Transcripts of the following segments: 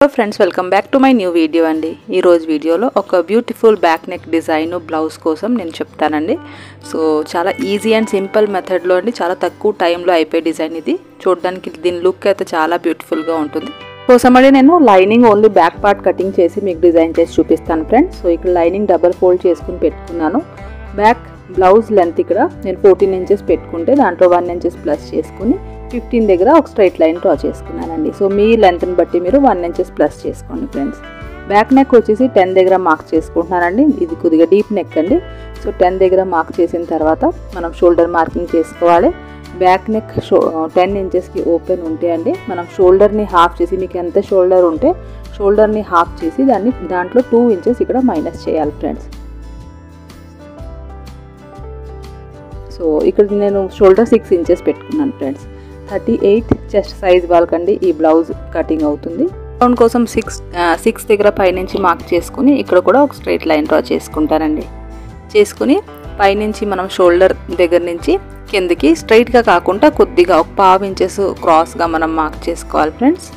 Hello friends, welcome back to my new video అండి. ఈ రోజు వీడియోలో ఒక beautiful back neck design blouse కోసం నేను చెప్తానండి. సో చాలా ఈజీ అండ్ సింపుల్ మెథడ్ లో అండి, చాలా తక్కువ టైం లో అయిపోయే డిజైన్ ఇది. చూడడానికి దీని లుక్ అయితే చాలా బ్యూటిఫుల్ గా ఉంటుంది. కోసమడి నేను lining only back part cutting చేసి మీకు డిజైన్ చేసి చూపిస్తాను ఫ్రెండ్స్. సో ఇక్కడ లైనింగ్ డబుల్ ఫోల్డ్ చేసుకుని పెట్టుకున్నాను. బ్యాక్ బ్లౌజ్ లెంత్ ఇక్కడ నేను 14 ఇంచెస్ పెట్టుకుంటే దాంట్లో 1 ఇంచెస్ ప్లస్ చేసుకుని 15 దగ్గర ఒక స్ట్రైట్ లైన్ డ్రా చేసుకున్నానండి. సో మీ లెంత్ని బట్టి మీరు 1 ఇంచెస్ ప్లస్ చేసుకోండి ఫ్రెండ్స్. బ్యాక్ నెక్ వచ్చేసి 10 దగ్గర మార్క్ చేసుకుంటున్నానండి. ఇది కొద్దిగా డీప్ నెక్ అండి. సో 10 దగ్గర మార్క్ చేసిన తర్వాత మనం షోల్డర్ మార్కింగ్ చేసుకోవాలి. బ్యాక్ నెక్ 10 ఇంచెస్కి ఓపెన్ ఉంటే అండి, మనం షోల్డర్ని హాఫ్ చేసి, మీకు ఎంత షోల్డర్ ఉంటే షోల్డర్ని హాఫ్ చేసి దాంట్లో 2 ఇంచెస్ ఇక్కడ మైనస్ చేయాలి ఫ్రెండ్స్. సో ఇక్కడ నేను షోల్డర్ 6 ఇంచెస్ పెట్టుకున్నాను ఫ్రెండ్స్. 38 చెస్ట్ సైజ్ వాళ్ళకండి ఈ బ్లౌజ్ కటింగ్ అవుతుంది. రౌండ్ కోసం 6 దగ్గర పైనుంచి మార్క్ చేసుకుని ఇక్కడ కూడా ఒక స్ట్రైట్ లైన్ డ్రా చేసుకుంటానండి. చేసుకుని పైనుంచి మనం షోల్డర్ దగ్గర నుంచి కిందకి స్ట్రైట్గా కాకుండా కొద్దిగా ఒక 1/2 ఇంచెస్ క్రాస్గా మనం మార్క్ చేసుకోవాలి ఫ్రెండ్స్.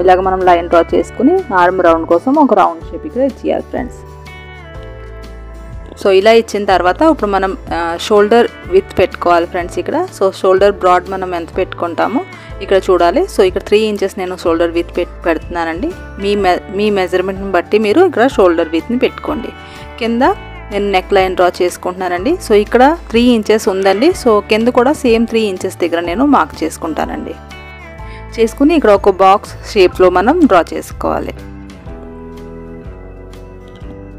ఇలాగ మనం లైన్ డ్రా చేసుకుని ఆర్మ్ రౌండ్ కోసం ఒక రౌండ్ షేప్ ఇక్కడ ఇచ్చేయాలి ఫ్రెండ్స్. సో ఇలా ఇచ్చిన తర్వాత ఇప్పుడు మనం షోల్డర్ విత్ పెట్టుకోవాలి ఫ్రెండ్స్ ఇక్కడ. సో షోల్డర్ బ్రాడ్ మనం ఎంత పెట్టుకుంటామో ఇక్కడ చూడాలి. సో ఇక్కడ 3 ఇంచెస్ నేను షోల్డర్ విత్ పెడుతున్నానండి. మీ మెజర్మెంట్ని బట్టి మీరు ఇక్కడ షోల్డర్ విత్ని పెట్టుకోండి. కింద నేను నెక్ లైన్ డ్రా చేసుకుంటున్నానండి. సో ఇక్కడ 3 ఇంచెస్ ఉందండి. సో కింద కూడా సేమ్ 3 ఇంచెస్ దగ్గర నేను మార్క్ చేసుకుంటానండి. చేసుకుని ఇక్కడ ఒక బాక్స్ షేప్లో మనం డ్రా చేసుకోవాలి.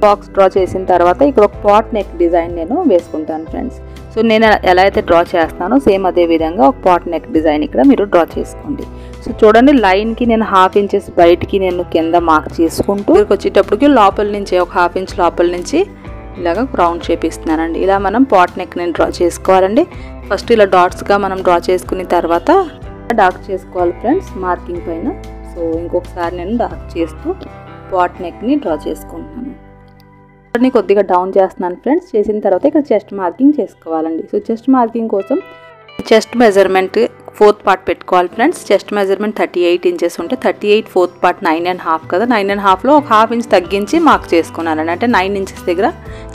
బాక్స్ డ్రా చేసిన తర్వాత ఇక్కడ ఒక పాట్ నెక్ డిజైన్ నేను వేసుకుంటాను ఫ్రెండ్స్. సో నేను ఎలా అయితే డ్రా చేస్తానో సేమ్ అదే విధంగా ఒక పాట్ నెక్ డిజైన్ ఇక్కడ మీరు డ్రా చేసుకోండి. సో చూడండి, లైన్కి నేను 1/2 ఇంచెస్ బయటికి నేను కింద మార్క్ చేసుకుంటూ ఇక్కడికి వచ్చేటప్పటికి లోపల నుంచి ఒక 1/2 ఇంచ్ లోపల నుంచి ఇలాగ రౌండ్ షేప్ ఇస్తున్నానండి. ఇలా మనం పాట్ నెక్ నేను డ్రా చేసుకోవాలండి. ఫస్ట్ ఇలా డాట్స్గా మనం డ్రా చేసుకున్న తర్వాత డార్క్ చేసుకోవాలి ఫ్రెండ్స్ మార్కింగ్ పైన. సో ఇంకొకసారి నేను డార్క్ చేస్తూ పాట్ నెక్ని డ్రా చేసుకుంటున్నాను. కొద్దిగా డౌన్ చేస్తున్నాను ఫ్రెండ్స్. చేసిన తర్వాత ఇక్కడ చెస్ట్ మార్కింగ్ చేసుకోవాలండి. సో చెస్ట్ మార్కింగ్ కోసం చెస్ట్ మెజర్మెంట్ 4th పార్ట్ పెట్టుకోవాలి ఫ్రెండ్స్. చెస్ట్ మెజర్మెంట్ 38 ఇంచెస్ ఉంటే 38 4th పార్ట్ 9.5 కదా, 9.5లో ఒక 1/2 ఇంచ్ తగ్గించి మార్క్ చేసుకున్నాను. అంటే 9 ఇంచెస్ దగ్గర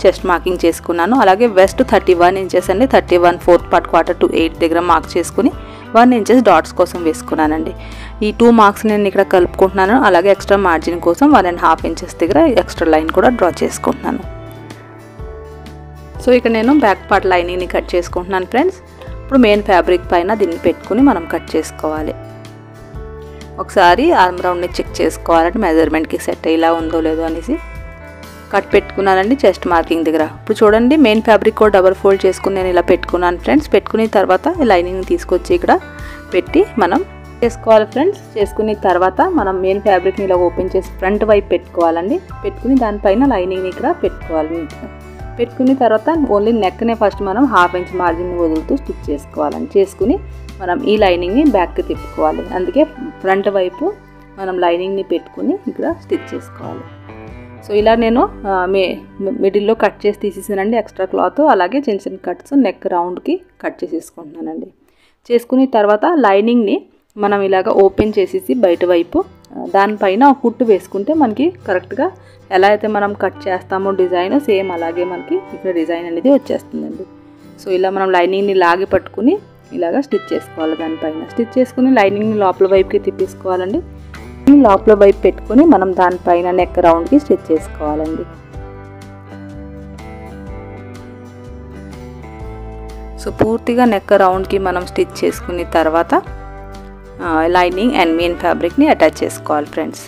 చెస్ట్ మార్కింగ్ చేసుకున్నాను. అలాగే వెస్ట్ 31 ఇంచెస్ అండి. 31 4th పార్ట్ 1/4 దగ్గర మార్క్ చేసుకుని 1 ఇంచెస్ డాట్స్ కోసం వేసుకున్నానండి. ఈ 2 మార్క్స్ నేను ఇక్కడ కలుపుకుంటున్నాను. అలాగే ఎక్స్ట్రా మార్జిన్ కోసం 1.5 ఇంచెస్ దగ్గర ఎక్స్ట్రా లైన్ కూడా డ్రా చేసుకుంటున్నాను. సో ఇక్కడ నేను బ్యాక్ పార్ట్ లైనింగ్ని కట్ చేసుకుంటున్నాను ఫ్రెండ్స్. ఇప్పుడు మెయిన్ ఫ్యాబ్రిక్ పైన దీన్ని పెట్టుకుని మనం కట్ చేసుకోవాలి. ఒకసారి ఆర్మ్ రౌండ్ని చెక్ చేసుకోవాలంటే మెజర్మెంట్కి సెట్ ఇలా ఉందో లేదో అనేసి కట్ పెట్టుకున్నానండి చెస్ట్ మార్కింగ్ దగ్గర. ఇప్పుడు చూడండి, మెయిన్ ఫ్యాబ్రిక్ కూడా డబల్ ఫోల్డ్ చేసుకుని నేను ఇలా పెట్టుకున్నాను ఫ్రెండ్స్. పెట్టుకున్న తర్వాత లైనింగ్ తీసుకొచ్చి ఇక్కడ పెట్టి మనం చేసుకోవాలి ఫ్రెండ్స్. చేసుకున్న తర్వాత మనం మెయిన్ ఫ్యాబ్రిక్ని ఇలా ఓపెన్ చేసి ఫ్రంట్ వైపు పెట్టుకోవాలండి. పెట్టుకుని దానిపైన లైనింగ్ని ఇక్కడ పెట్టుకోవాలి నీట్గా. పెట్టుకున్న తర్వాత ఓన్లీ నెక్నే ఫస్ట్ మనం 1/2 ఇంచ్ మార్జిన్ని వదులుతూ స్టిచ్ చేసుకోవాలండి. చేసుకుని మనం ఈ లైనింగ్ని బ్యాక్కి తిప్పుకోవాలి. అందుకే ఫ్రంట్ వైపు మనం లైనింగ్ని పెట్టుకుని ఇక్కడ స్టిచ్ చేసుకోవాలి. సో ఇలా నేను మిడిల్లో కట్ చేసి తీసేసానండి ఎక్స్ట్రా క్లాత్. అలాగే చిన్న చిన్న కట్స్ నెక్ రౌండ్కి కట్ చేసేసుకుంటున్నానండి. చేసుకున్న తర్వాత లైనింగ్ని మనం ఇలాగ ఓపెన్ చేసేసి బయట వైపు దానిపైన ఒక కుట్టు వేసుకుంటే మనకి కరెక్ట్గా ఎలా అయితే మనం కట్ చేస్తామో డిజైన్ సేమ్ అలాగే మనకి ఇక్కడ డిజైన్ అనేది వచ్చేస్తుందండి. సో ఇలా మనం లైనింగ్ని లాగి పట్టుకుని ఇలాగ స్టిచ్ చేసుకోవాలి. దానిపైన స్టిచ్ చేసుకుని లైనింగ్ని లోపల వైపుకి తిప్పేసుకోవాలండి. లోపల వైపు పెట్టుకుని మనం దానిపైన నెక్ రౌండ్కి స్టిచ్ చేసుకోవాలండి. సో పూర్తిగా నెక్ రౌండ్కి మనం స్టిచ్ చేసుకున్న తర్వాత లైనింగ్ అండ్ మెయిన్ ఫ్యాబ్రిక్ని అటాచ్ చేసుకోవాలి ఫ్రెండ్స్.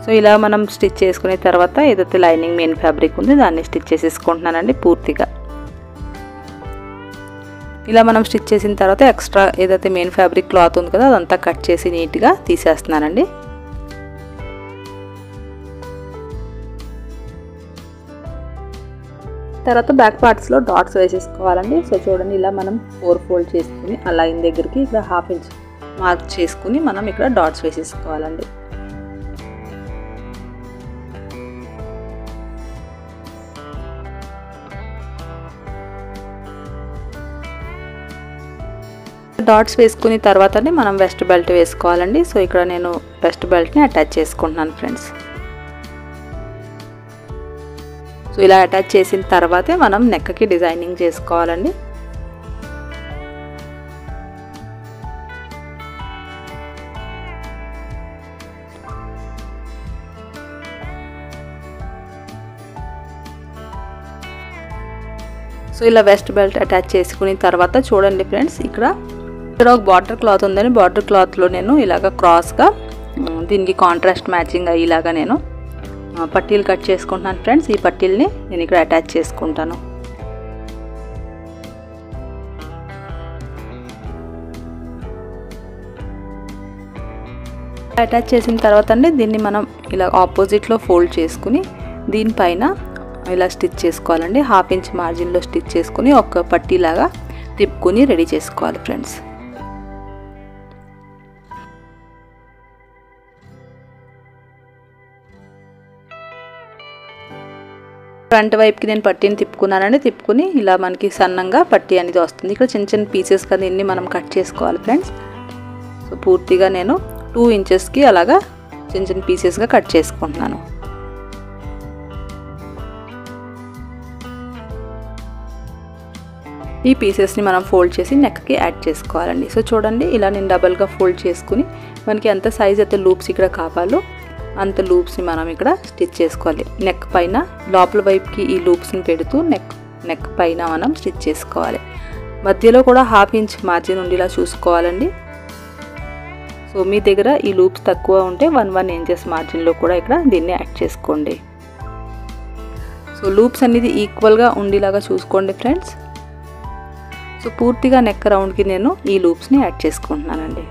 సో ఇలా మనం స్టిచ్ చేసుకున్న తర్వాత ఏదైతే లైనింగ్ మెయిన్ ఫ్యాబ్రిక్ ఉంది దాన్ని స్టిచ్ చేసేసుకుంటున్నానండి పూర్తిగా. ఇలా మనం స్టిచ్ చేసిన తర్వాత ఎక్స్ట్రా ఏదైతే మెయిన్ ఫ్యాబ్రిక్ క్లాత్ ఉంది కదా అదంతా కట్ చేసి నీట్గా తీసేస్తున్నానండి. తర్వాత బ్యాక్ పార్ట్స్లో డాట్స్ వేసేసుకోవాలండి. సో చూడండి, ఇలా మనం 4 ఫోల్డ్ చేసుకుని ఆ లైన్ దగ్గరికి ఇక్కడ 1/2 ఇంచ్ మార్క్ చేసుకుని మనం ఇక్కడ డాట్స్ వేసేసుకోవాలండి. డాట్స్ వేసుకుని తర్వాతనే మనం వెస్ట్ బెల్ట్ వేసుకోవాలండి. సో ఇక్కడ నేను వెస్ట్ బెల్ట్ని అటాచ్ చేసుకుంటున్నాను ఫ్రెండ్స్. సో ఇలా అటాచ్ చేసిన తర్వాతే మనం నెక్కి డిజైనింగ్ చేసుకోవాలండి. సో ఇలా వెస్ట్ బెల్ట్ అటాచ్ చేసుకున్న తర్వాత చూడండి ఫ్రెండ్స్, ఇక్కడ ఒక బార్డర్ క్లాత్ ఉందని బార్డర్ క్లాత్లో నేను ఇలాగ క్రాస్గా దీనికి కాంట్రాస్ట్ మ్యాచింగ్ అయ్యేలాగా నేను పట్టీలు కట్ చేసుకుంటున్నాను ఫ్రెండ్స్. ఈ పట్టీల్ని నేను ఇక్కడ అటాచ్ చేసుకుంటాను. అటాచ్ చేసిన తర్వాత అండి దీన్ని మనం ఇలా ఆపోజిట్లో ఫోల్డ్ చేసుకుని దీనిపైన ఇలా స్టిచ్ చేసుకోవాలండి. 1/2 ఇంచ్ మార్జిన్లో స్టిచ్ చేసుకుని ఒక పట్టీలాగా తిప్పుకొని రెడీ చేసుకోవాలి ఫ్రెండ్స్. ఫ్రంట్ వైపుకి నేను పట్టీని తిప్పుకున్నానండి. తిప్పుకుని ఇలా మనకి సన్నంగా పట్టీ అనేది వస్తుంది. ఇక్కడ చిన్న చిన్న పీసెస్ కదా ఇన్ని మనం కట్ చేసుకోవాలి ఫ్రెండ్స్. సో పూర్తిగా నేను 2 ఇంచెస్కి అలాగా చిన్న చిన్న పీసెస్గా కట్ చేసుకుంటున్నాను. ఈ పీసెస్ని మనం ఫోల్డ్ చేసి నెక్కి యాడ్ చేసుకోవాలండి. సో చూడండి ఇలా నేను డబల్గా ఫోల్డ్ చేసుకుని మనకి ఎంత సైజ్ అయితే లూప్స్ ఇక్కడ కావాలో అంత లూప్స్ని మనం ఇక్కడ స్టిచ్ చేసుకోవాలి. నెక్ పైన లోపల వైపుకి ఈ లూప్స్ని పెడుతూ నెక్ పైన మనం స్టిచ్ చేసుకోవాలి. మధ్యలో కూడా 1/2 ఇంచ్ మార్జిన్ ఉండేలా చూసుకోవాలండి. సో మీ దగ్గర ఈ లూప్స్ తక్కువ ఉంటే 1 ఇంచెస్ మార్జిన్లో కూడా ఇక్కడ దీన్ని యాడ్ చేసుకోండి. సో లూప్స్ అనేది ఈక్వల్గా ఉండేలాగా చూసుకోండి ఫ్రెండ్స్. సో పూర్తిగా నెక్ రౌండ్కి నేను ఈ లూప్స్ని యాడ్ చేసుకుంటున్నానండి.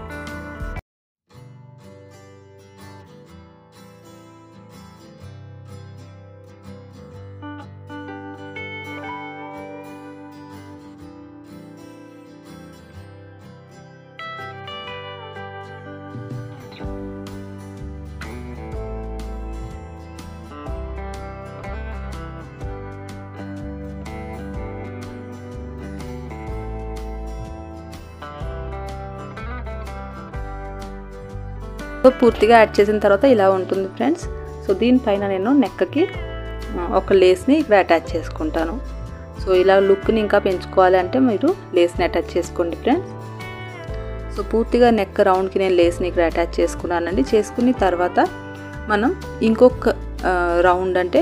సో పూర్తిగా యాడ్ చేసిన తర్వాత ఇలా ఉంటుంది ఫ్రెండ్స్. సో దీనిపైన నేను నెక్కి ఒక లేస్ని ఇక్కడ అటాచ్ చేసుకుంటాను. సో ఇలా లుక్ని ఇంకా పెంచుకోవాలి అంటే మీరు లేస్ని అటాచ్ చేసుకోండి ఫ్రెండ్స్. సో పూర్తిగా నెక్ రౌండ్కి నేను లేస్ని ఇక్కడ అటాచ్ చేసుకున్నానండి. చేసుకున్న తర్వాత మనం ఇంకొక రౌండ్ అంటే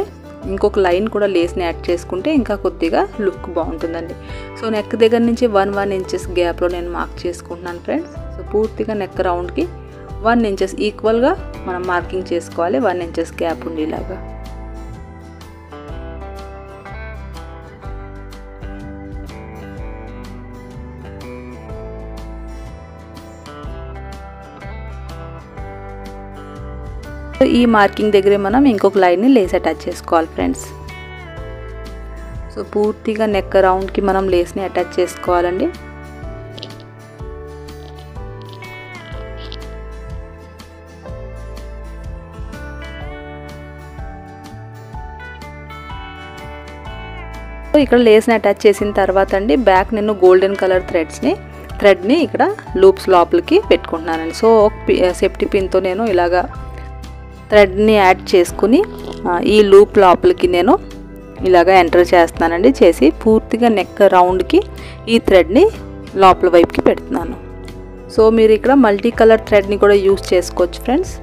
ఇంకొక లైన్ కూడా లేస్ని యాడ్ చేసుకుంటే ఇంకా కొద్దిగా లుక్ బాగుంటుందండి. సో నెక్ దగ్గర నుంచి 1 ఇంచెస్ గ్యాప్లో నేను మార్క్ చేసుకుంటున్నాను ఫ్రెండ్స్. సో పూర్తిగా నెక్ రౌండ్కి 1 ఇంచెస్ ఈక్వల్గా మనం మార్కింగ్ చేసుకోవాలి. 1 ఇంచెస్ గ్యాప్ ఉండేలాగా. ఈ మార్కింగ్ దగ్గరే మనం ఇంకొక లైన్ని లేస్ అటాచ్ చేసుకోవాలి ఫ్రెండ్స్. సో పూర్తిగా నెక్ రౌండ్కి మనం లేస్ని అటాచ్ చేసుకోవాలండి. ఇక్కడ లేస్ని అటాచ్ చేసిన తర్వాత అండి బ్యాక్ నేను గోల్డెన్ కలర్ థ్రెడ్ని ఇక్కడ లూప్స్ లోపలికి పెట్టుకుంటున్నానండి. సో సేఫ్టీ పిన్తో నేను ఇలాగా థ్రెడ్ని యాడ్ చేసుకుని ఈ లూప్ లోపలికి నేను ఇలాగా ఎంటర్ చేస్తున్నానండి. చేసి పూర్తిగా నెక్ రౌండ్కి ఈ థ్రెడ్ని లోపల వైపుకి పెడుతున్నాను. సో మీరు ఇక్కడ మల్టీ కలర్ థ్రెడ్ని కూడా యూస్ చేసుకోవచ్చు ఫ్రెండ్స్.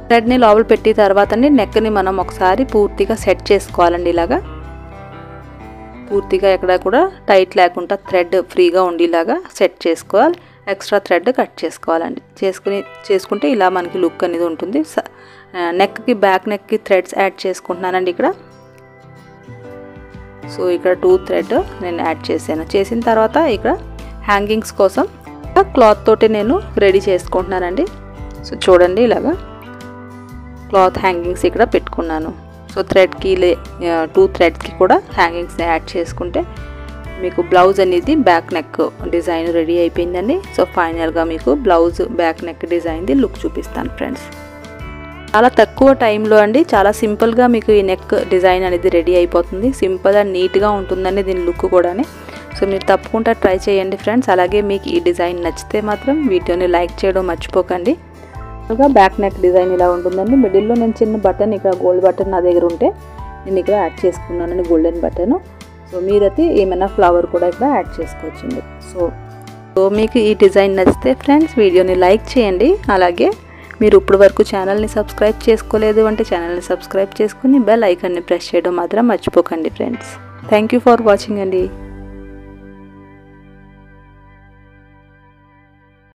థ్రెడ్ని లోపల పెట్టి తర్వాత నెక్ని మనం ఒకసారి పూర్తిగా సెట్ చేసుకోవాలండి. ఇలాగా పూర్తిగా ఎక్కడ కూడా టైట్ లేకుండా థ్రెడ్ ఫ్రీగా ఉండేలాగా సెట్ చేసుకోవాలి. ఎక్స్ట్రా థ్రెడ్ కట్ చేసుకోవాలండి. చేసుకుంటే ఇలా మనకి లుక్ అనేది ఉంటుంది. నెక్కి బ్యాక్ నెక్కి థ్రెడ్స్ యాడ్ చేసుకుంటున్నానండి ఇక్కడ. సో ఇక్కడ 2 థ్రెడ్ నేను యాడ్ చేశాను. చేసిన తర్వాత ఇక్కడ హ్యాంగింగ్స్ కోసం క్లాత్ తోటి నేను రెడీ చేసుకుంటున్నానండి. సో చూడండి ఇలాగా క్లాత్ హ్యాంగింగ్స్ ఇక్కడ పెట్టుకున్నాను. సో థ్రెడ్కి 2 థ్రెడ్స్కి కూడా హ్యాంగింగ్స్ని యాడ్ చేసుకుంటే మీకు బ్లౌజ్ అనేది బ్యాక్ నెక్ డిజైన్ రెడీ అయిపోయిందండి. సో ఫైనల్గా మీకు బ్లౌజ్ బ్యాక్ నెక్ డిజైన్ది లుక్ చూపిస్తాను ఫ్రెండ్స్. చాలా తక్కువ టైంలో అండి, చాలా సింపుల్గా మీకు ఈ నెక్ డిజైన్ అనేది రెడీ అయిపోతుంది. సింపుల్ అండ్ నీట్గా ఉంటుందండి దీని లుక్ కూడా. సో మీరు తప్పకుండా ట్రై చేయండి ఫ్రెండ్స్. అలాగే మీకు ఈ డిజైన్ నచ్చితే మాత్రం వీడియోని లైక్ చేయడం మర్చిపోకండి. బ్యాక్ నెక్ డిజైన్ ఇలా ఉంటుందండి. మిడిల్లో నేను చిన్న బటన్, ఇక్కడ గోల్డ్ బటన్ నా దగ్గర ఉంటే నేను ఇక్కడ యాడ్ చేసుకున్నానండి, గోల్డెన్ బటన్. సో మీరైతే ఏమైనా ఫ్లవర్ కూడా ఇక్కడ యాడ్ చేసుకోవచ్చండి. సో మీకు ఈ డిజైన్ నచ్చితే ఫ్రెండ్స్ వీడియోని లైక్ చేయండి. అలాగే మీరు ఇప్పుడు వరకు ఛానల్ని సబ్స్క్రైబ్ చేసుకోలేదు అంటే ఛానల్ని సబ్స్క్రైబ్ చేసుకుని బెల్ ఐకాన్ని ప్రెస్ చేయడం మాత్రం మర్చిపోకండి friends. Thank you for watching అండి.